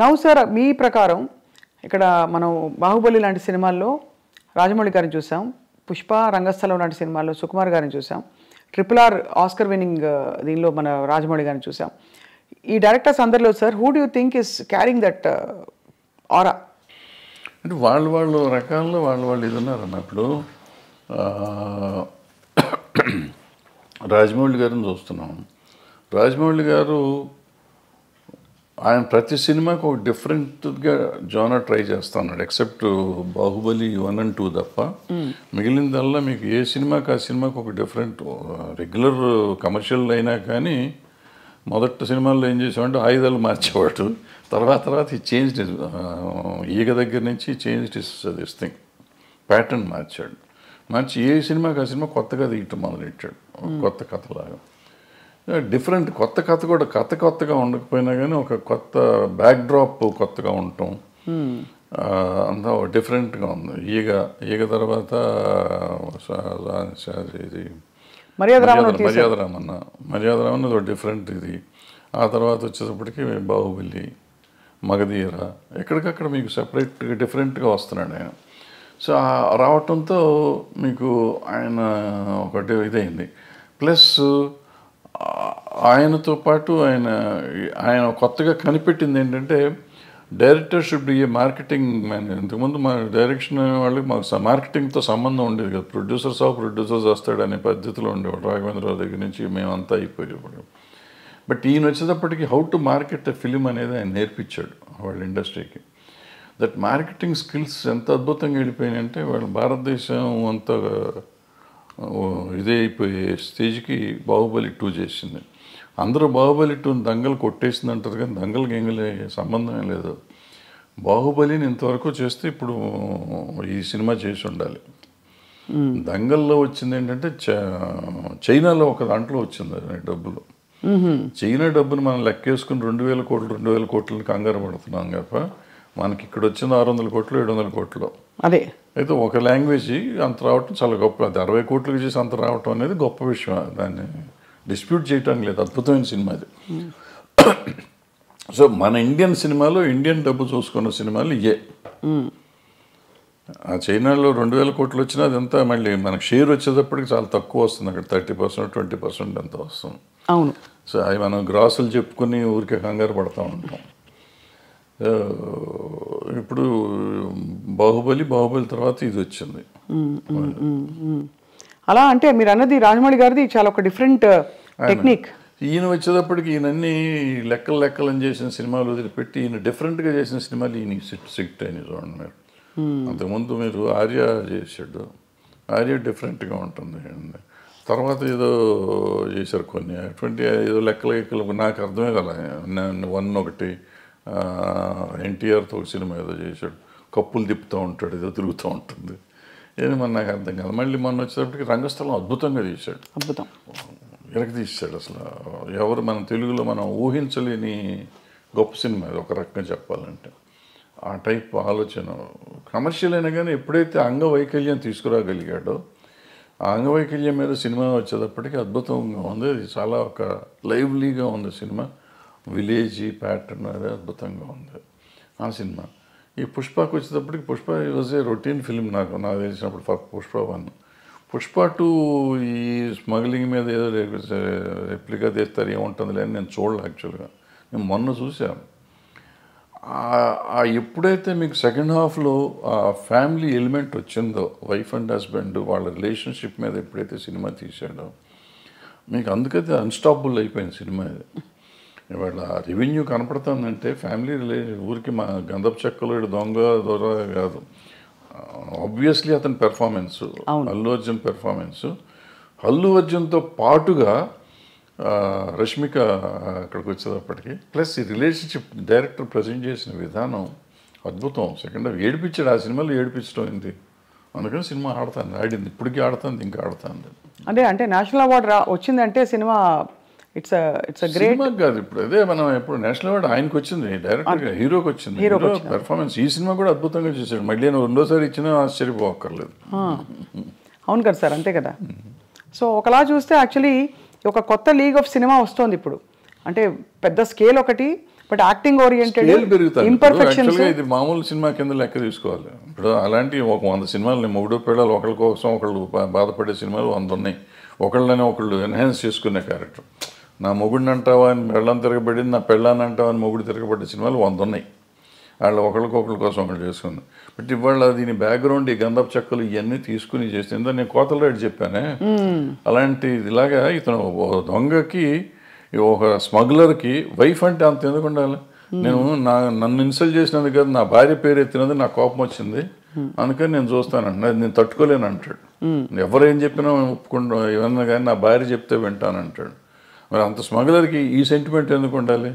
Now sir మీ ప్రకారం ఇక్కడ మనం బాహుబలి లాంటి సినిమాల్లో రాజమౌళి గారిని చూసాం, పుష్ప, రంగస్థలం లాంటి సినిమాల్లో సుకుమార్ గారిని చూసాం, RRR ఆస్కర్ విన్నింగ్ దీనిలో మన రాజమౌళి గారిని చూసాం. ఈ డైరెక్టర్స్ అందరిలో sir who do you think is carrying that ఆరా? అంటే వాళ్ళు రకాల్లో వాళ్ళు ఇది ఉన్నారన్న. ఇప్పుడు రాజమౌళి గారిని చూస్తున్నాం. రాజమౌళి గారు ఆయన ప్రతి సినిమాకి ఒక డిఫరెంట్గా జోనర్ ట్రై చేస్తా ఉన్నాడు. ఎక్సెప్ట్ బాహుబలి 1 and 2 తప్ప మిగిలిందల్లా మీకు ఏ సినిమాకి ఆ సినిమాకి ఒక డిఫరెంట్. రెగ్యులర్ కమర్షియల్ అయినా కానీ మొదటి సినిమాల్లో ఏం చేసామంటే ఆయుధాలు మార్చేవాడు. తర్వాత ఈ చేంజ్ ఈగ దగ్గర నుంచి చేంజ్ దిస్ థింగ్ ప్యాటర్న్ మార్చి ఏ సినిమాకి ఆ సినిమా కొత్తగా తీయటం మొదలెట్టాడు. కొత్త కథలాగా డిఫరెంట్. కొత్త కథ కూడా కొత్తగా ఉండకపోయినా కానీ ఒక కొత్త బ్యాక్డ్రాప్ కొత్తగా ఉండటం అంతా డిఫరెంట్గా ఉంది. ఈగ తర్వాత ఇది మర్యాద రామన్న ఒక డిఫరెంట్ ఇది. ఆ తర్వాత వచ్చేటప్పటికి బాహుబలి, మగధీర, ఎక్కడికక్కడ మీకు సెపరేట్గా డిఫరెంట్గా వస్తున్నాడు ఆయన. సో రావటంతో మీకు ఆయన ఒకటి ఇదైంది. ప్లస్ ఆయనతో పాటు ఆయన కొత్తగా కనిపెట్టింది ఏంటంటే director should be A marketing man. ఇంతకుముందు మా డైరెక్షన్ వాళ్ళకి మాకు మార్కెటింగ్తో సంబంధం ఉండేది కదా. ప్రొడ్యూసర్స్ వస్తాడనే పద్ధతిలో ఉండేవాడు. రాఘవేంద్రరావు దగ్గర నుంచి మేమంతా అయిపోయేవాడు. బట్ ఈయన వచ్చేటప్పటికి how to market a film అనేది ఆయన నేర్పించాడు వాళ్ళ ఇండస్ట్రీకి. దట్ మార్కెటింగ్ స్కిల్స్ ఎంత అద్భుతంగా వెళ్ళిపోయినాయంటే వాళ్ళు భారతదేశం అంతా ఇదే అయిపోయే స్టేజ్కి బాహుబలి 2 చేసింది. అందరూ బాహుబలి 2 దంగలు కొట్టేసింది అంటారు కానీ దంగలకి సంబంధమే లేదు. బాహుబలిని ఇంతవరకు చేస్తే ఇప్పుడు ఈ సినిమా చేసి ఉండాలి. దంగల్లో వచ్చింది ఏంటంటే చైనాలో ఒక దాంట్లో వచ్చింది డబ్బులు. చైనా డబ్బును మనం లెక్కేసుకుని 2000 కోట్లు కంగారు పడుతున్నాం తప్ప మనకి ఇక్కడ వచ్చింది 600 కోట్లు 700 కోట్లు. అదే అయితే ఒక లాంగ్వేజ్ అంత రావటం చాలా గొప్ప. అది 60 కోట్లకి చేసి అంత రావటం అనేది గొప్ప విషయం. దాన్ని డిస్ప్యూట్ చేయడానికి లేదు. అద్భుతమైన సినిమా అది. సో మన ఇండియన్ సినిమాలో ఇండియన్ డబ్బు చూసుకున్న సినిమాలు ఇయే. ఆ చైనాలో 2000 కోట్లు వచ్చినా అదంతా మళ్ళీ మనకు షేర్ వచ్చేటప్పటికి చాలా తక్కువ వస్తుంది. అక్కడ 30% 20% అంత వస్తుంది. అవును. సో అవి మనం గ్రాసులు చెప్పుకొని ఊరికే కంగారు పడుతూ ఉంటాం. ఇప్పుడు బాహుబలి తర్వాత ఇది వచ్చింది. అలా అంటే మీరు అన్నది రాజమౌళి గారిది చాలా ఒక డిఫరెంట్ టెక్నిక్. ఈయన వచ్చేటప్పటికి ఈయనన్నీ లెక్కలని చేసిన సినిమాలు వదిలిపెట్టి ఈయన డిఫరెంట్గా చేసిన సినిమాలు ఈయన సిక్ట్ అయినాయి. చూడండి మీరు, అంతకుముందు మీరు ఆర్య చేశాడు. ఆర్య డిఫరెంట్గా ఉంటుంది. తర్వాత ఏదో చేశారు కొన్ని అటువంటి ఏదో లెక్కలు నాకు అర్థమే కదా. 1 ఒకటి ఎన్టీఆర్తో ఒక సినిమా ఏదో చేశాడు. కప్పులు తిప్పుతూ ఉంటాడు, ఏదో తిరుగుతూ ఉంటుంది. ఏది మన నాకు అర్థం కాదు. మళ్ళీ మొన్న వచ్చేటప్పటికి రంగస్థలం అద్భుతంగా తీశాడు. అద్భుతం వెనక్కి తీశాడు. అసలు ఎవరు మన తెలుగులో మనం ఊహించలేని గొప్ప సినిమా అది ఒక రకంగా చెప్పాలంటే. ఆ టైప్ ఆలోచన కమర్షియల్ అయినా కానీ ఎప్పుడైతే అంగవైకల్యం తీసుకురాగలిగాడో ఆ అంగవైకల్యం మీద సినిమా వచ్చేటప్పటికి అద్భుతంగా ఉంది. అది చాలా ఒక లైవ్లీగా ఉంది సినిమా. విలేజ్ ప్యాటర్న్ అది అద్భుతంగా ఉంది ఆ సినిమా. ఈ పుష్పకి వచ్చేటప్పటికి Pushpa was a routine film నాకు తెలిసినప్పుడు. పుష్ప 1, పుష్ప 2 ఈ స్మగ్లింగ్ మీద ఏదో రెప్లికా తీస్తారు ఏముంటుంది లేని నేను చూడలే. యాక్చువల్గా నేను మొన్న చూసాను. ఎప్పుడైతే మీకు సెకండ్ హాఫ్లో ఆ ఫ్యామిలీ ఎలిమెంట్ వచ్చిందో, వైఫ్ అండ్ హస్బెండ్ వాళ్ళ రిలేషన్షిప్ మీద ఎప్పుడైతే సినిమా తీసాడో మీకు అందుకైతే అన్స్టాపబుల్ అయిపోయింది సినిమా. ఇది ఇవాళ రెవెన్యూ కనపడుతుందంటే ఫ్యామిలీ రిలేషన్ ఊరికి మా గంధపు చెక్కలు దొంగ కాదు. ఆబ్వియస్లీ అతని పెర్ఫార్మెన్స్, అల్లు అర్జున్ పెర్ఫార్మెన్స్, అల్లు అర్జున్తో పాటుగా రష్మిక అక్కడికి వచ్చేటప్పటికి ప్లస్ ఈ రిలేషన్షిప్ డైరెక్టర్ ప్రజెంట్ చేసిన విధానం అద్భుతం. సెకండ్ హాఫ్ ఏడిపించాడు. ఆ సినిమాలో ఏడిపించడం ఏంటి, అందుకని సినిమా ఆడింది, ఇప్పటికీ ఆడుతుంది, ఇంకా ఆడుతుంది. అంటే నేషనల్ అవార్డు వచ్చిందంటే సినిమా ఇట్స్ గ్రేట్ కాదు. ఇప్పుడు అదే మనం ఎప్పుడు నేషనల్ అవార్డు ఆయనకు వచ్చింది, డైరెక్టర్గా హీరోకి వచ్చింది. హీరో పెర్ఫార్మెన్స్ ఈ సినిమా కూడా అద్భుతంగా చేశాడు. మళ్ళీ రెండోసారి ఇచ్చినా ఆశ్చర్యపోక్కర్లేదు. అవును కదా సార్, అంతే కదా. సో ఒకలా చూస్తే యాక్చువల్లీ ఒక కొత్త లీగ్ ఆఫ్ సినిమా వస్తుంది ఇప్పుడు. అంటే పెద్ద స్కేల్ ఒకటి, బట్ యాక్టింగ్ ఓరియంటెడ్ స్కేల్ పెరుగుతాయి. ఇంపర్ఫెక్షన్స్ యాక్చువల్గా ఇది మామూలు సినిమా కింద లెక్క తీసుకోవాలి. ఇప్పుడు అలాంటి ఒక 100 సినిమాలు మొగుడు పిల్లలు ఒకళ్ళ కోసం ఒకళ్ళు బాధపడే సినిమాలు 100 ఉన్నాయి. ఒకళ్ళని ఒకళ్ళు ఎన్హాన్స్ చేసుకునే క్యారెక్టర్. నా మొగుడిని అంటావా అని పెళ్ళం తిరగబడింది, నా పెళ్ళాన్ని అంటావా అని మొగుడు తిరగబడే సినిమాలు 100 ఉన్నాయి. వాళ్ళు ఒకళ్ళకొకళ్ళ కోసం ఒకళ్ళు చేసుకుంది. బట్ ఇవాళ దీని బ్యాక్గ్రౌండ్ ఈ గంధపు చెక్కలు ఇవన్నీ తీసుకుని చేస్తే నేను కోతల రేటు చెప్పానే, అలాంటి ఇలాగా ఇతను దొంగకి ఒక స్మగ్లర్కి వైఫ్ అంటే అంత ఎందుకు ఉండాలి? నేను నన్ను ఇన్సల్ట్ చేసినందుకు కదా, నా భార్య పేరు ఎత్తినది నాకు కోపం వచ్చింది, అందుకని నేను చూస్తానండి, అది నేను తట్టుకోలేను అంటాడు. ఎవరేం చెప్పినా ఒప్పుకుంటా, ఏమన్నా కానీ నా భార్య చెప్తే వింటానంటాడు. మరి అంత స్మగ్లర్కి ఈ సెంటిమెంట్ ఎందుకు ఉండాలి?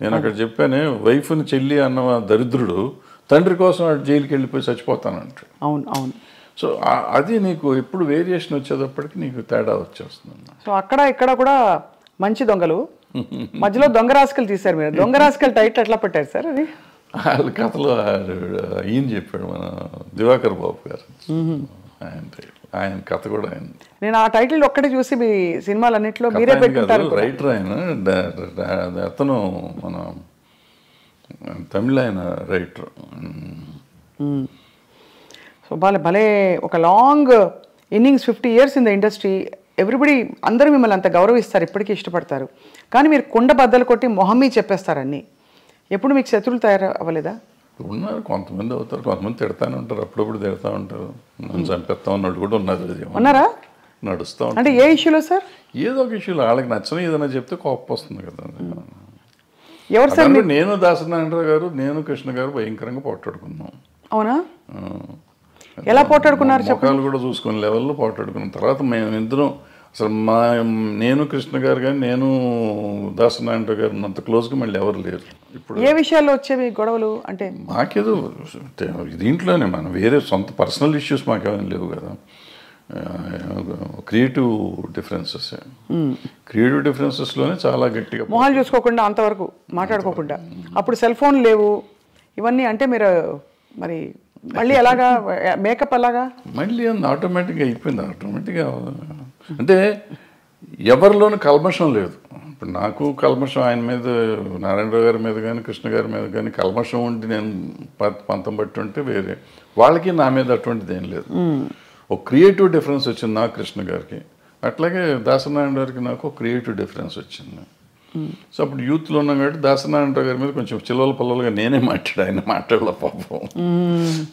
నేను అక్కడ చెప్పానే, వైఫ్ని చెల్లి అన్న దరిద్రుడు తండ్రి కోసం వాడు జైలుకి వెళ్ళిపోయి చచ్చిపోతానంటాడు. అవును అవును. సో అది నీకు ఎప్పుడు వేరియేషన్ వచ్చేటప్పటికి నీకు తేడా వచ్చేస్తుంది. సో అక్కడ ఇక్కడ కూడా మంచి దొంగలు, మధ్యలో దొంగ రాసుకలు తీశారు మీరు. దొంగ రాసుకలు టైటిల్ ఎట్లా పెట్టారు సార్ అది? వాళ్ళ కథలో ఈయన చెప్పాడు, మన దివాకర్ బాబు గారు, ఆయన కథ కూడా ఆయన. నేను ఆ టైటిల్ ఒక్కటే చూసి మీ సినిమాలన్నింటిలో మీరే పెట్టుకుంటారు. రైటర్ ఆయన, అతను మన తమిళ ఆయన రైటర్. సో భలే ఒక long innings, 50 years in the industry. Everybody అందరూ మిమ్మల్ని అంత గౌరవిస్తారు, ఇప్పటికీ ఇష్టపడతారు. కానీ మీరు కుండ బద్దలు కొట్టి మొహమ్మీ చెప్పేస్తారు అన్నీ. ఎప్పుడు మీకు శత్రువులు తయారు అవ్వలేదా? ఉన్నారు, కొంతమంది అవుతారు, కొంతమంది తిడతానే ఉంటారు, అప్పుడప్పుడు తిడతా ఉంటారు, నన్ను చంపేస్తా ఉన్నట్టు కూడా ఉన్నది. ఉన్నారా? నడుస్తూ ఉంటారు. అంటే ఏ ఇష్యూలో సార్? ఏదో ఒక ఇష్యూలో వాళ్ళకి నచ్చని ఏదైనా చెప్తే కోపం వస్తుంది కదా. ఎవరు సార్? నేను దాసనారాయణరావు గారు, నేను కృష్ణ గారు భయంకరంగా పోట్లాడుకున్నాం. అవునా? ఎలా పోటాడుకున్నారు? ముఖాలు కూడా చూసుకునే లెవెల్లో పోటాడుకున్న తర్వాత మేము ఇద్దరం అసలు నేను కృష్ణ గారు కానీ నేను దాసనారాయణరావు గారు అంత క్లోజ్గా మళ్ళీ ఎవరు లేరు. ఇప్పుడు ఏ విషయాల్లో వచ్చేవి గొడవలు? అంటే మాకేదో దీంట్లోనే మనం వేరే సొంత పర్సనల్ ఇష్యూస్ మాకేమైనా లేవు కదా. క్రియేటివ్ డిఫరెన్సెస్లోనే చాలా గట్టిగా మొహాలు చూసుకోకుండా అంతవరకు మాట్లాడుకోకుండా. అప్పుడు సెల్ ఫోన్ లేవు ఇవన్నీ. అంటే మీరు మరి మళ్ళీ ఎలాగా మేకప్ అలాగా మళ్ళీ ఆటోమేటిక్గా అయిపోయింది. ఆటోమేటిక్గా అంటే ఎవరిలోనూ కల్మషం లేదు. ఇప్పుడు నాకు కల్మషం ఆయన మీద, నారాయణరావు గారి మీద కానీ కృష్ణ గారి మీద కానీ కల్మషం ఉండి నేను పంతం బట్టి ఉంటే వేరే, వాళ్ళకి నా మీద అటువంటిది ఏం లేదు. ఒక క్రియేటివ్ డిఫరెన్స్ వచ్చింది నాకు కృష్ణ గారికి, అట్లాగే దాసనారాయణ గారికి నాకు ఒక క్రియేటివ్ డిఫరెన్స్ వచ్చింది. సో అప్పుడు యూత్లో ఉన్నాం కాబట్టి దాసనారాయణరావు గారి మీద కొంచెం చిల్లల పల్లలుగా నేనే ఆయన మాట్లాడలే పాపం.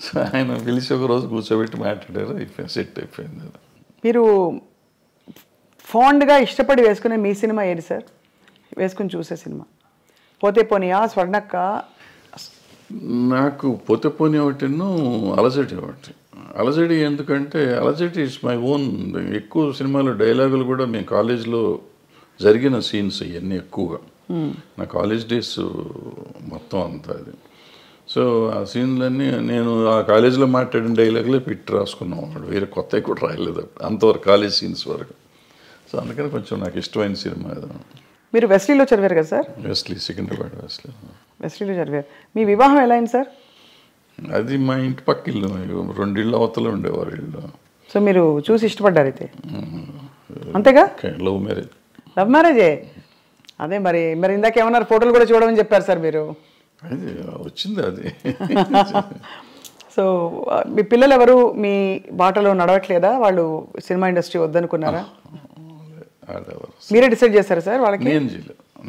సో ఆయన పిలిచి ఒక రోజు కూర్చోబెట్టి మాట్లాడారు, సెట్ అయిపోయింది. మీరు ఫాండ్గా ఇష్టపడి వేసుకునే మీ సినిమా ఏది సార్? వేసుకుని చూసే సినిమా పోతే పోనీయా, స్వర్ణక్క? నాకు పోతే పోనీ ఒకటిను, అలజడి ఒకటి. అలజడి ఎందుకంటే అలజడి ఇట్స్ మై ఓన్. ఎక్కువ సినిమాలు డైలాగులు కూడా మేము కాలేజ్లో జరిగిన సీన్స్ ఇవన్నీ ఎక్కువగా, నా కాలేజ్ డేస్ మొత్తం అంతా అది. సో ఆ సీన్లన్నీ నేను ఆ కాలేజీలో మాట్లాడిన డైలాగులే పెట్టి రాసుకున్నాం. వేరే కొత్తవి కూడా రాయలేదు అంతవరకు, కాలేజ్ సీన్స్ వరకు. సో అందుకని కొంచెం నాకు ఇష్టమైన సినిమా అది. మీరు వెస్లీలో చదివారు కదా సార్? వెస్లీ, సికింద్రాబాద్ వెస్లీలో చదివారు. మీ వివాహం ఎలా అయింది సార్? అది మా ఇంటి పక్క ఇల్లు, 2 ఇళ్ళు అవతల ఉండేవారు ఇల్లు. సో మీరు చూసి ఇష్టపడ్డారు అయితే, అంతేగా? Love marriage. లవ్ మ్యారేజే. అదే మరి ఇందాక ఏమన్నారు, ఫోటోలు కూడా చూడమని చెప్పారు సార్ మీరు. అది వచ్చింది అది. సో మీ పిల్లలు ఎవరు మీ బాటలో నడవట్లేదా? వాళ్ళు సినిమా ఇండస్ట్రీ వద్దనుకున్నారా? మీరే డిసైడ్ చేశారా సార్ వాళ్ళకి?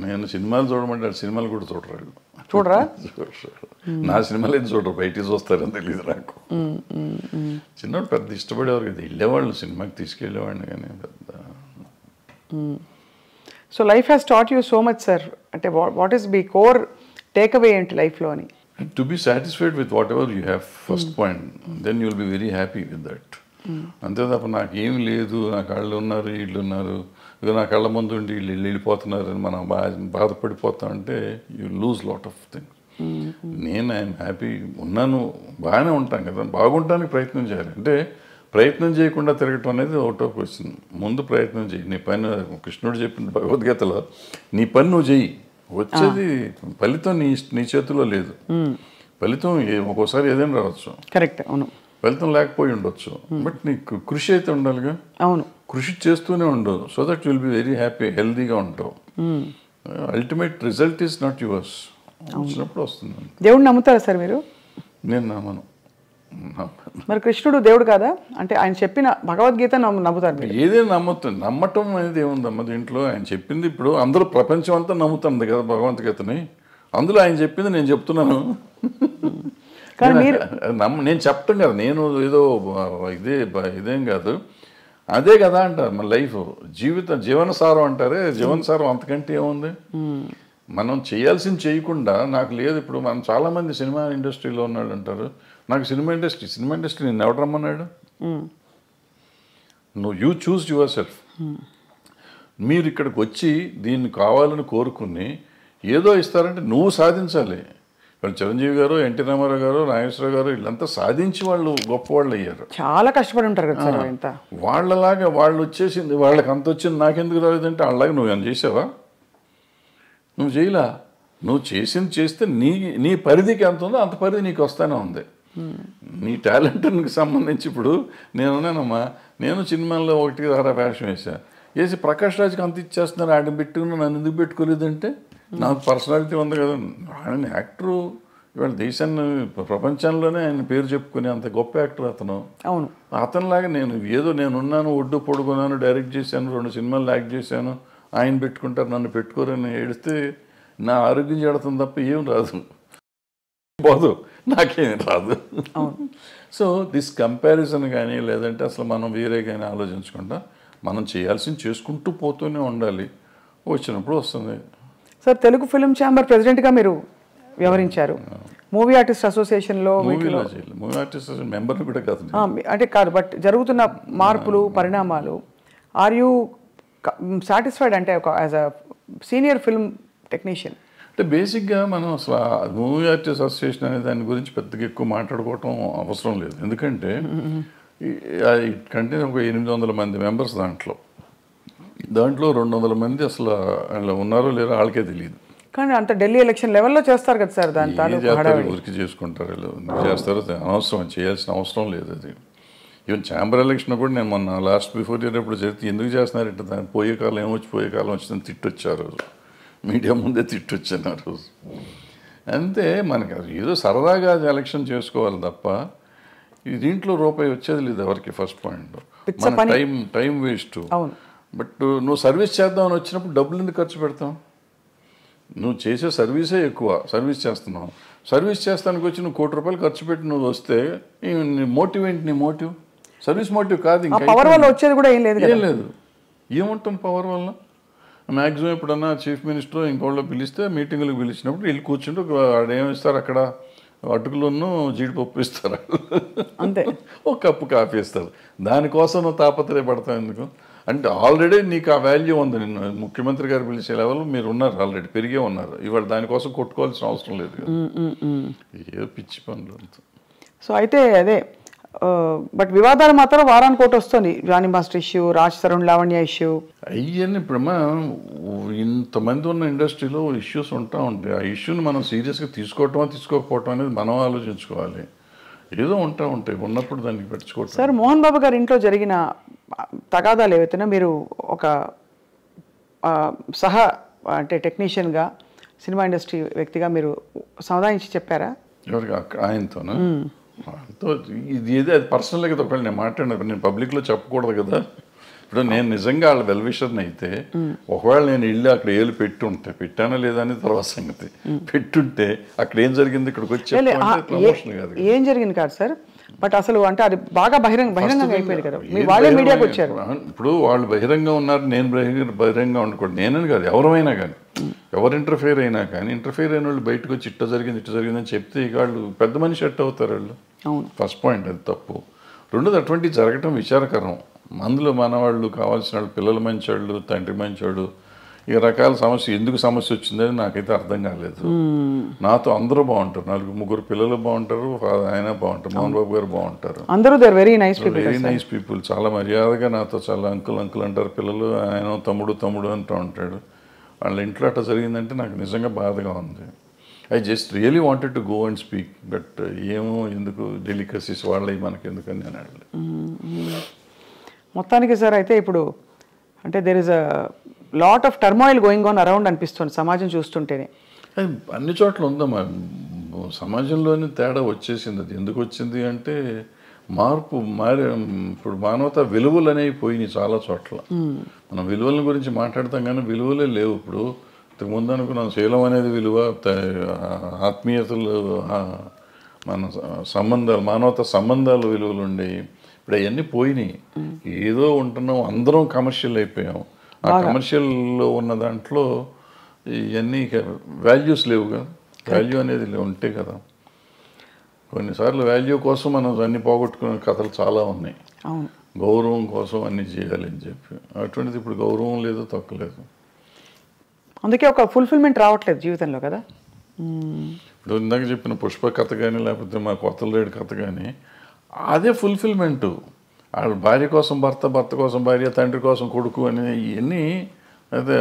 నేను సినిమాలు చూడమంటే సినిమాలు కూడా చూడరు. చూడరా? నా సినిమాలు ఏది చూడరు, బయటికి చూస్తారని తెలియదు నాకు. చిన్నప్పుడు పెద్ద ఇష్టపడేవారు కదా, వెళ్ళేవాళ్ళు సినిమాకి తీసుకెళ్ళేవాడిని కానీ పెద్ద. So life has taught you so much sir. అంటే వాట్ ఈస్ మీ కోర్ టేక్ అవే ఏంటి లైఫ్లో అని? To be satisfied with whatever you have first point, then you will be very happy with that. అంతే తప్ప నాకేం లేదు, నా కళ్ళు ఉన్నారు వీళ్ళు ఉన్నారు, ఇక నా కళ్ళ ముందు ఉండి వీళ్ళు వెళ్ళిపోతున్నారు అని మనం బాధపడిపోతా అంటే you lose lot of things. నేను ఐఎమ్ హ్యాపీ ఉన్నాను, బాగానే ఉంటాను కదా. బాగుంటానికి ప్రయత్నం చేయాలి. అంటే ప్రయత్నం చేయకుండా తిరగటం అనేది ఒకటో క్వశ్చన్. ముందు ప్రయత్నం చేయి, నీ పని. కృష్ణుడు చెప్పిన భగవద్గీతలో నీ పని నువ్వు చెయ్యి, వచ్చేది ఫలితం నీ చేతిలో లేదు. ఫలితం ఒక్కోసారి ఏదైనా రావచ్చు, కరెక్ట్, అవును. ఫలితం లేకపోయి ఉండొచ్చు, బట్ నీకు కృషి అయితే ఉండాలిగా. అవును, కృషి చేస్తూనే ఉండు, so that will be very happy, హెల్దీగా ఉంటావు. Ultimate result is not yours, వచ్చినప్పుడు వస్తుంది. దేవుడిని నమ్ముతారా సార్ మీరు? నేను నమ్మను. మరి కృష్ణుడు దేవుడు కాదా? అంటే ఆయన చెప్పిన భగవద్గీత నమ్ముతారు మీరు? ఏదైనా నమ్మటం అనేది ఏముందమ్మా దీంట్లో? ఆయన చెప్పింది ఇప్పుడు అందరూ ప్రపంచం అంతా నమ్ముతుంది కదా భగవద్గీతని. అందులో ఆయన చెప్పింది నేను చెప్తున్నాను. కానీ మీరు నేను చెప్పటం కదా, నేను ఏదో ఇదేం కాదు, అదే కదా అంటారు మన లైఫ్, జీవనసారం అంటారే. జీవనసారం అంతకంటే ఏముంది? మనం చేయాల్సింది చేయకుండా నాకు లేదు. ఇప్పుడు మనం చాలామంది సినిమా ఇండస్ట్రీలో ఉన్నాడు అంటారు, నాకు సినిమా ఇండస్ట్రీ నేను ఎవడు రమ్మన్నాడు? నువ్వు యూ చూస్ యువర్ సెల్ఫ్. మీరు ఇక్కడికి వచ్చి దీన్ని కావాలని కోరుకుని ఏదో ఇస్తారంటే నువ్వు సాధించాలి. వాళ్ళు చిరంజీవి గారు, ఎన్టీ రామారావు గారు, నాగేశ్వరరావు గారు వీళ్ళంతా సాధించి వాళ్ళు గొప్పవాళ్ళు అయ్యారు. చాలా కష్టపడి ఉంటారు కదా సార్. ఇంత వాళ్ళలాగా వాళ్ళు వచ్చేసింది, వాళ్ళకి అంత వచ్చింది నాకెందుకు రాలేదంటే వాళ్ళలాగా నువ్వు ఏమైనా చేసావా? నువ్వు చేయలా. నువ్వు చేసింది చేస్తే నీ పరిధికి ఎంత ఉందో అంత పరిధి నీకు వస్తానే ఉంది. నీ టాలెంట్కి సంబంధించి ఇప్పుడు నేనున్నానమ్మా, నేను సినిమాల్లో 1 వేషం వేసి ప్రకాష్ రాజ్కి అంత ఇచ్చేస్తున్నారు, ఆడ పెట్టుకుని నన్ను ఎందుకు పెట్టుకోలేదంటే నాకు పర్సనాలిటీ ఉంది కదా. ఆయన యాక్టరు, ఇవాళ దేశాన్ని ప్రపంచంలోనే ఆయన పేరు చెప్పుకునే అంత గొప్ప యాక్టర్ అతను. అవును, అతనిలాగా నేనున్నాను, ఒడ్డు పొడుగున్నాను, డైరెక్ట్ చేశాను, 2 సినిమాలు యాక్ట్ చేశాను, ఆయన పెట్టుకుంటారు నన్ను పెట్టుకోరని ఏడిస్తే నా ఆరోగ్యం చెడతాం తప్ప ఏం రాదు, పోదు, నాకేం రాదు. సో దిస్ కంపారిజన్ కానీ లేదంటే అసలు మనం వేరే కానీ ఆలోచించకుండా మనం చేయాల్సింది చేసుకుంటూ పోతూనే ఉండాలి. వచ్చినప్పుడు వస్తుంది. సార్, తెలుగు ఫిల్మ్ ఛాంబర్ ప్రెసిడెంట్గా మీరు వ్యవహరించారు. మూవీ ఆర్టిస్ట్ అసోసియేషన్లో మూవీ ఆర్టిస్ట్ మెంబర్ కూడా కాదు, అంటే కాదు, బట్ జరుగుతున్న మార్పులు పరిణామాలు, ఆర్ యూ సాటిస్ఫైడ్ అంటే ఒక as a senior film technician? అంటే బేసిక్గా మనం అసలు మూవీ ఆర్టిస్ట్ అసోసియేషన్ అనే దాని గురించి పెద్దగా ఎక్కువ మాట్లాడుకోవటం అవసరం లేదు. ఎందుకంటే కంటే ఒక 800 మంది మెంబర్స్ దాంట్లో 200 మంది అసలు ఉన్నారో లేరో వాళ్ళకే తెలియదు. కానీ అంత ఢిల్లీ ఎలక్షన్ లెవెల్లో చేస్తారు కదా సార్, దాని ఊరికి చేసుకుంటారు చేస్తారు, అనవసరం, చేయాల్సిన అవసరం లేదు. అది ఈవెన్ ఛాంబర్ ఎలక్షన్ కూడా నేను మొన్న లాస్ట్ బిఫోర్ ఇయర్ ఎప్పుడు జరిగితే ఎందుకు చేస్తున్నారంటే దాన్ని పోయే కాలం వచ్చిందని తిట్టొచ్చారు, మీడియా ముందే తిట్టొచ్చాను ఆ రోజు. అంతే, మనకి ఏదో సరదాగా ఎలక్షన్ చేసుకోవాలి తప్ప దీంట్లో రూపాయి వచ్చేది లేదు ఎవరికి. ఫస్ట్ పాయింట్, మన టైం వేస్ట్. బట్ నువ్వు సర్వీస్ చేద్దామని వచ్చినప్పుడు డబ్బులు ఎందుకు ఖర్చు పెడతాం? నువ్వు చేసే సర్వీసే ఎక్కువ, సర్వీస్ చేస్తున్నావు. సర్వీస్ చేస్తానికి వచ్చి నువ్వు ₹1 ఖర్చు పెట్టి నువ్వు వస్తే నీ మోటివ్ ఏంటి? నీ మోటివ్ సర్వీస్ మోటివ్ కాదు. ఇంకా పవర్ వల్ల వచ్చేది కూడా ఏం లేదు. ఏముంటాం పవర్ వల్ల? మ్యాక్సిమం ఎప్పుడన్నా చీఫ్ మినిస్టర్ ఇంకోళ్ళు పిలిస్తే మీటింగులకు పిలిచినప్పుడు వెళ్ళి కూర్చుంటే ఏమిస్తారు అక్కడ, అటుకులను జీడిపప్పు ఇస్తారు, అంతే, ఒక కప్పు కాఫీ ఇస్తారు. దానికోసం నువ్వు తాపత్రయపడతావు ఎందుకు? అంటే ఆల్రెడీ నీకు ఆ వాల్యూ ఉంది. నిన్ను ముఖ్యమంత్రి గారు పిలిచే లెవెల్ మీరు ఉన్నారు, ఆల్రెడీ పెరిగే ఉన్నారు. ఇవాళ దానికోసం కొట్టుకోవాల్సిన అవసరం లేదు కదా, ఏ పిచ్చి పనులు అంత. సో అయితే అదే, బట్ వివాదాలు మాత్రం వారానికి ఒకటి వస్తుంది. Jani master issue, Raj Tarun Lavanya issue, అవన్నీ ఇప్పుడమ్మా ఇంతమంది ఉన్న ఇండస్ట్రీలో ఇష్యూస్ ఉంటాయి. ఆ ఇష్యూని మనం సీరియస్గా తీసుకోకపోవటం అనేది మనం ఆలోచించుకోవాలి. ఏదో ఉంటాయి, ఉన్నప్పుడు దానికి పెట్టుకోవటం. సార్, మోహన్ బాబు గారి ఇంట్లో జరిగిన తగాదాలు ఏవైతేనా మీరు ఒక అంటే టెక్నీషియన్గా, సినిమా ఇండస్ట్రీ వ్యక్తిగా మీరు సమాధానించి చెప్పారా? ఎవరికి? ఆయనతోనా? ఇది ఏదో అది పర్సనల్ కదా, ఒకవేళ నేను మాట్లాడినప్పుడు నేను పబ్లిక్లో చెప్పకూడదు కదా. ఇప్పుడు నేను నిజంగా వాళ్ళ వెల్విషర్ని అయితే ఒకవేళ నేను వెళ్ళి అక్కడ ఏళ్ళు పెట్టానా లేదా అని తర్వాత సంగతి. పెట్టుంటే అక్కడ ఏం జరిగింది ఇక్కడికి వచ్చి ఏం జరిగింది కాదు సార్, బట్ అసలు అంటే అది బాగా బహిరంగంగా అయిపోయింది కదా, వాళ్ళే మీడియాకి వచ్చారు. ఇప్పుడు వాళ్ళు బహిరంగంగా ఉన్నారు, నేను బహిరంగంగా ఉండకూడదు. నేనని కాదు, ఎవరైనా కానీ, ఎవరు ఇంటర్ఫియర్ అయినా కానీ, ఇంటర్ఫియర్ అయిన వాళ్ళు బయటకు వచ్చి ఇట్ట జరిగిందని చెప్తే ఇక వాళ్ళు పెద్ద మనిషి ఎట్ అవుతారు వాళ్ళు. ఫస్ట్ పాయింట్ అది తప్పు. రెండోది అటువంటివి జరగటం విచారకరం. అందులో మన వాళ్ళు కావాల్సిన వాళ్ళు, పిల్లలు మంచివాళ్ళు, తండ్రి మంచివాడు, ఈ రకాల సమస్య ఎందుకు వచ్చిందని నాకైతే అర్థం కాలేదు. నాతో అందరూ బాగుంటారు, 4-3 పిల్లలు బాగుంటారు, ఆయన బాగుంటారు, మోహన్ బాబు గారు బాగుంటారు, అందరూ వెరీ నైస్ పీపుల్, చాలా మర్యాదగా నాతో చాలా అంకుల్ అంటారు పిల్లలు. ఆయన తమ్ముడు అంటూ ఉంటాడు. వాళ్ళ ఇంట్లో అట్లా జరిగిందంటే నాకు నిజంగా బాధగా ఉంది. I just really wanted to go and speak, but ఏమో ఎందుకు డెలికసీస్ వాళ్ళవి మనకి ఎందుకని నేను అడగలేదు. మొత్తానికి సార్ అయితే ఇప్పుడు అంటే there is a lot of turmoil going on around అనిపిస్తుంది సమాజం చూస్తుంటేనే. అది అన్ని చోట్ల ఉందమ్మా. సమాజంలోని తేడా వచ్చేసింది. అది ఎందుకు వచ్చింది అంటే మార్పు ఇప్పుడు మానవత విలువలు అనేవి పోయినాయి చాలా చోట్ల. మనం విలువల గురించి మాట్లాడతాం కానీ విలువలే లేవు ఇప్పుడు. ఇంతకుముందు అనుకున్నాం శీలం అనేది విలువ, ఆత్మీయతలు, మన సంబంధాలు, మానవత సంబంధాలు విలువలు ఉండేవి. ఇప్పుడు అవన్నీ పోయినాయి. ఏదో ఉంటున్నాం, అందరం కమర్షియల్ అయిపోయాం. ఆ కమర్షియల్లో ఉన్న దాంట్లో ఇవన్నీ వాల్యూస్ లేవు కదా. వాల్యూ అనేది ఉంటే కదా. కొన్నిసార్లు వాల్యూ కోసం మనం అన్ని పోగొట్టుకునే కథలు చాలా ఉన్నాయి. గౌరవం కోసం అన్ని చేయాలి అని చెప్పి, అటువంటిది ఇప్పుడు గౌరవం లేదు, తొక్కలేదు. అందుకే ఒక ఫుల్ఫిల్మెంట్ రావట్లేదు జీవితంలో కదా. ఇప్పుడు ఇందాక చెప్పిన పుష్ప కథ కానీ లేకపోతే మా కొత్తలేడు కథ కానీ అదే ఫుల్ఫిల్మెంటు. వాళ్ళ భార్య కోసం భర్త, భర్త కోసం భార్య, తండ్రి కోసం కొడుకు అని ఇవన్నీ. అయితే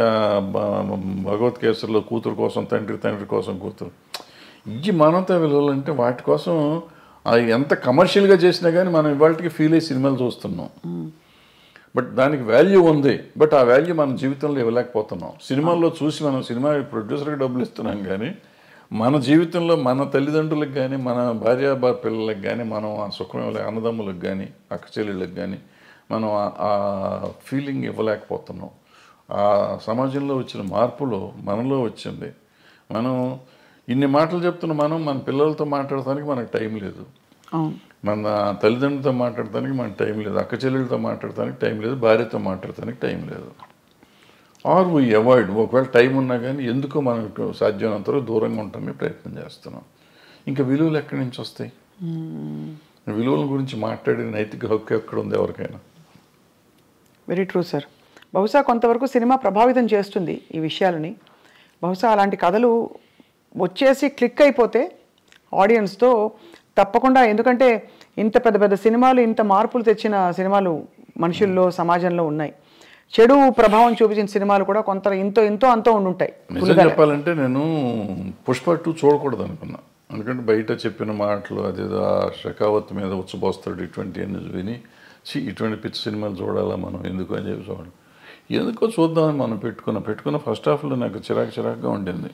భగవత్ కేసరిలో కూతురు కోసం తండ్రి, తండ్రి కోసం కూతురు, ఈ మానవతా విలువలు అంటే వాటి కోసం అది ఎంత కమర్షియల్గా చేసినా కానీ మనం ఇవాళకి ఫీల్ అయ్యి సినిమాలు చూస్తున్నాం. బట్ దానికి వాల్యూ ఉంది. బట్ ఆ వాల్యూ మన జీవితంలో ఇవ్వలేకపోతున్నాం. సినిమాల్లో చూసి మనం సినిమా ప్రొడ్యూసర్కి డబ్బులు ఇస్తున్నాం కానీ మన జీవితంలో మన తల్లిదండ్రులకు కానీ మన భార్య పిల్లలకు కానీ మనం ఆ సుఖం అన్నదమ్ములకు కానీ అక్క చెల్లెళ్ళకి కానీ మనం ఆ ఫీలింగ్ ఇవ్వలేకపోతున్నాం. ఆ సమాజంలో వచ్చిన మార్పులో మనలో వచ్చింది. మనం ఇన్ని మాటలు చెప్తున్న మన పిల్లలతో మాట్లాడటానికి మనకు టైం లేదు, మన తల్లిదండ్రులతో మాట్లాడటానికి మనకు టైం లేదు, అక్క చెల్లెలతో మాట్లాడటానికి టైం లేదు, భార్యతో మాట్లాడటానికి టైం లేదు. Are we avoid. ఒకవేళ టైం ఉన్నా కానీ ఎందుకో మనకు సాధ్యమైనంత వరకు దూరంగా ఉండటానికి ప్రయత్నం చేస్తున్నాం. ఇంకా విలువలు ఎక్కడి నుంచి వస్తాయి? విలువల గురించి మాట్లాడే నైతిక హక్కు ఎక్కడ ఉంది ఎవరికైనా? Very true sir. బహుశా కొంతవరకు సినిమా ప్రభావితం చేస్తుంది ఈ విషయాలని. బహుశా అలాంటి కథలు వచ్చేసి క్లిక్ అయిపోతే ఆడియన్స్తో తప్పకుండా, ఎందుకంటే ఇంత పెద్ద పెద్ద సినిమాలు, ఇంత మార్పులు తెచ్చిన సినిమాలు మనుషుల్లో సమాజంలో ఉన్నాయి. చెడు ప్రభావం చూపించిన సినిమాలు కూడా కొంత ఎంతో అంతో ఉండుంటాయి. నిజం చెప్పాలంటే నేను పుష్ప 2 చూడకూడదు అనుకున్నా. ఎందుకంటే బయట చెప్పిన మాటలు అదేదో ఆ షెకావత్ మీద ఉచ్చబోస్తాడు ఇటువంటి అన్ని విని ఇటువంటి పిచ్చి సినిమాలు చూడాలా మనం ఎందుకు అని చెప్పి చూడాలి. ఎందుకో చూద్దామని మనం పెట్టుకున్న ఫస్ట్ హాఫ్లో నాకు చిరాకుగా ఉండింది.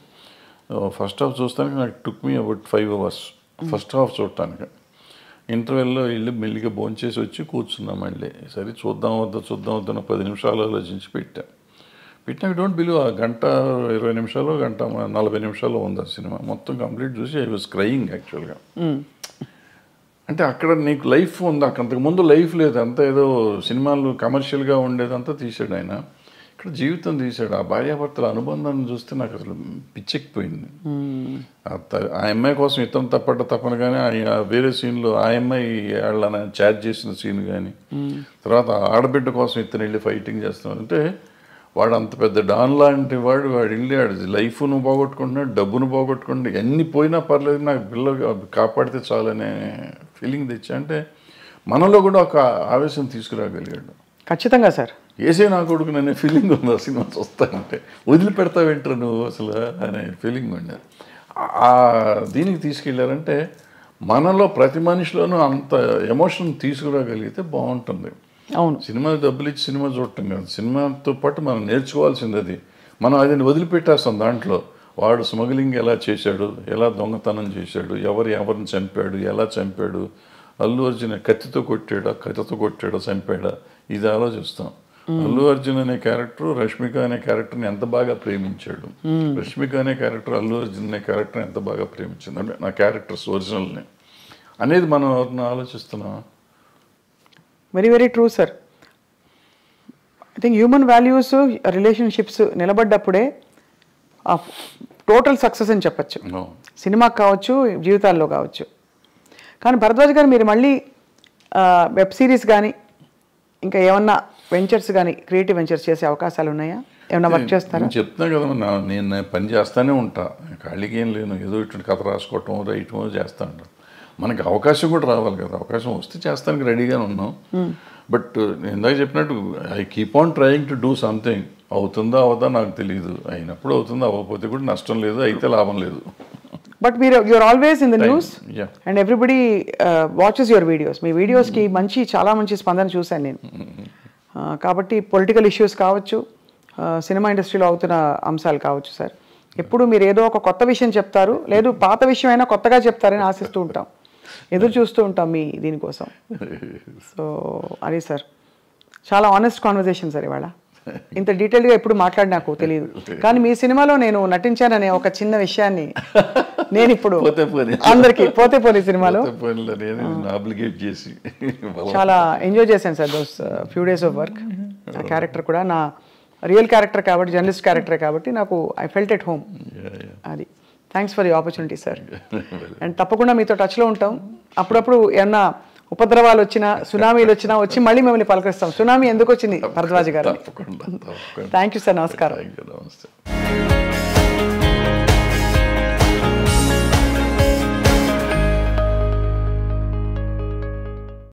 ఫస్ట్ హాఫ్ చూస్తానికి నాకు took me about 5 hours first half చూడటానికి. ఇంటర్వెల్లో వెళ్ళి మెల్లిగా భోంచేసి వచ్చి కూర్చున్నాం. మళ్ళీ సరే చూద్దాం వద్దా 10 నిమిషాలు ఆలోచించి పెట్టినా డోంట్ బిలీవ్, ఆ గంట 20 నిమిషాలు, గంట 40 నిమిషాలు ఉంది ఆ సినిమా. మొత్తం కంప్లీట్ చూసి ఐ వాజ్ క్రయింగ్ యాక్చువల్గా. అంటే అక్కడ నీకు లైఫ్ ఉంది, అంతకుముందు లైఫ్ లేదు. అంతా ఏదో సినిమాలు కమర్షియల్గా ఉండేదంతా తీసాడు ఆయన. ఇక్కడ జీవితం తీశాడు. ఆ భార్యాభర్తల అనుబంధాన్ని చూస్తే నాకు అసలు పిచ్చెక్కిపోయింది. ఆ అమ్మాయి కోసం ఇతను తప్పన కానీ వేరే సీన్లో ఆ అమ్మాయి వాళ్ళని చార్జ్ చేసిన సీన్ కానీ, తర్వాత ఆడబిడ్డ కోసం ఇతను వెళ్ళి ఫైటింగ్ చేస్తున్నాడు. అంటే వాడు అంత పెద్ద డాన్ లాంటి వాడు వెళ్ళి లైఫ్ను పోగొట్టుకుంటున్నాడు, డబ్బును పోగొట్టుకుంటున్నాడు. ఎన్ని పోయినా పర్లేదు నాకు పిల్లలు కాపాడితే చాలనే ఫీలింగ్ తెచ్చా. అంటే మనలో కూడా ఒక ఆవేశం తీసుకురాగలిగాడు. ఖచ్చితంగా సార్. ఏసే నా కొడుకు అనే ఫీలింగ్ ఉంది ఆ సినిమా చూస్తానంటే. వదిలిపెడతావేంటారు నువ్వు అసలు అనే ఫీలింగ్ ఉండేది. ఆ దీనికి తీసుకెళ్ళారంటే మనలో ప్రతి మనిషిలోనూ అంత ఎమోషన్ తీసుకురాగలిగితే బాగుంటుంది. అవును, సినిమా డబ్బులు ఇచ్చి సినిమా చూడటం కాదు, సినిమాతో పాటు మనం నేర్చుకోవాల్సింది అది. మనం అది వదిలిపెట్టేస్తాం. దాంట్లో వాడు స్మగ్లింగ్ ఎలా చేశాడు, ఎలా దొంగతనం చేశాడు, ఎవరిని చంపాడు, ఎలా చంపాడు, అల్లు అర్జున్ కత్తితో కొట్టాడా చంపాడా, ఇది ఆలోచిస్తాం. అల్లు అర్జున్ అనే క్యారెక్టర్ రష్మిక అనే క్యారెక్టర్ని ఎంత బాగా ప్రేమించాడు, రష్మిక అనే క్యారెక్టర్ అల్లు అర్జున్ అనే క్యారెక్టర్ని ఎంత బాగా ప్రేమించింది, అంటే నా క్యారెక్టర్స్ ఒరిజినల్ని అనేది మనం ఆలోచిస్తున్నాం. Very very true sir. I think human values, relationships నిలబడ్డప్పుడే టోటల్ సక్సెస్ అని చెప్పచ్చు. సినిమాకి కావచ్చు, జీవితాల్లో కావచ్చు. కానీ భరద్వాజ్ గారు మీరు మళ్ళీ వెబ్ సిరీస్ కానీ ఇంకా ఏమన్నా వెంచర్స్ కానీ క్రియేటివ్ వెంచర్స్ చేసే అవకాశాలు ఉన్నాయా? ఏమన్నా వర్క్ చేస్తారా? నేను చెప్తున్నా కదా, నేను పని చేస్తూనే ఉంటా, ఖాళీగా ఏం లేను. ఏదో ఇటువంటి కథ రాసుకోవటం రైటమో చేస్తూ ఉంటాను. మనకి అవకాశం కూడా రావాలి కదా, అవకాశం వస్తే చేస్తానికి రెడీగానే ఉన్నాం. బట్ నేను ఇందాక చెప్పినట్టు I keep on trying to do something. అవుతుందా అవదా నాకు తెలియదు, అయినప్పుడు అవుతుందా, అవ్వకపోతే కూడా నష్టం లేదు, అయితే లాభం లేదు. But you're always in the news and everybody watches your videos. మీ వీడియోస్కి చాలా మంచి స్పందన చూశాను నేను. కాబట్టి పొలిటికల్ ఇష్యూస్ కావచ్చు, సినిమా ఇండస్ట్రీలో అవుతున్న అంశాలు కావచ్చు సార్, ఎప్పుడు మీరు ఏదో ఒక కొత్త విషయం చెప్తారు, లేదు పాత విషయం అయినా కొత్తగా చెప్తారని ఆశిస్తూ ఉంటాం, ఎదురు చూస్తూ ఉంటాం మీ దీనికోసం. సో అది సార్, చాలా ఆనెస్ట్ కాన్వర్జేషన్ సార్ ఇవాళ. ఇంత డీటెయిల్గా ఎప్పుడు మాట్లాడి నాకు తెలియదు, కానీ మీ సినిమాలో నేను నటించాననే ఒక చిన్న విషయాన్ని నేను ఇప్పుడు అందరికి పోతే పోనీ సినిమాలో చాలా ఎంజాయ్ చేశాను sir. Those few days of work. ఆ క్యారెక్టర్ కూడా నా రియల్ క్యారెక్టర్ కాబట్టి, జర్నలిస్ట్ క్యారెక్టరే కాబట్టి నాకు ఐ ఫెల్ట్ ఎట్ హోమ్. అది thanks for the opportunity sir. And తప్పకుండా మీతో టచ్లో ఉంటాం. అప్పుడప్పుడు ఏమన్నా ఉపద్రవాలు వచ్చినా, సునామీలు వచ్చినా వచ్చి మళ్ళీ మిమ్మల్ని పలకరిస్తాం. సునామీ ఎందుకు వచ్చింది భరద్వాజ్ గారు? Thank you sir. నమస్కారం.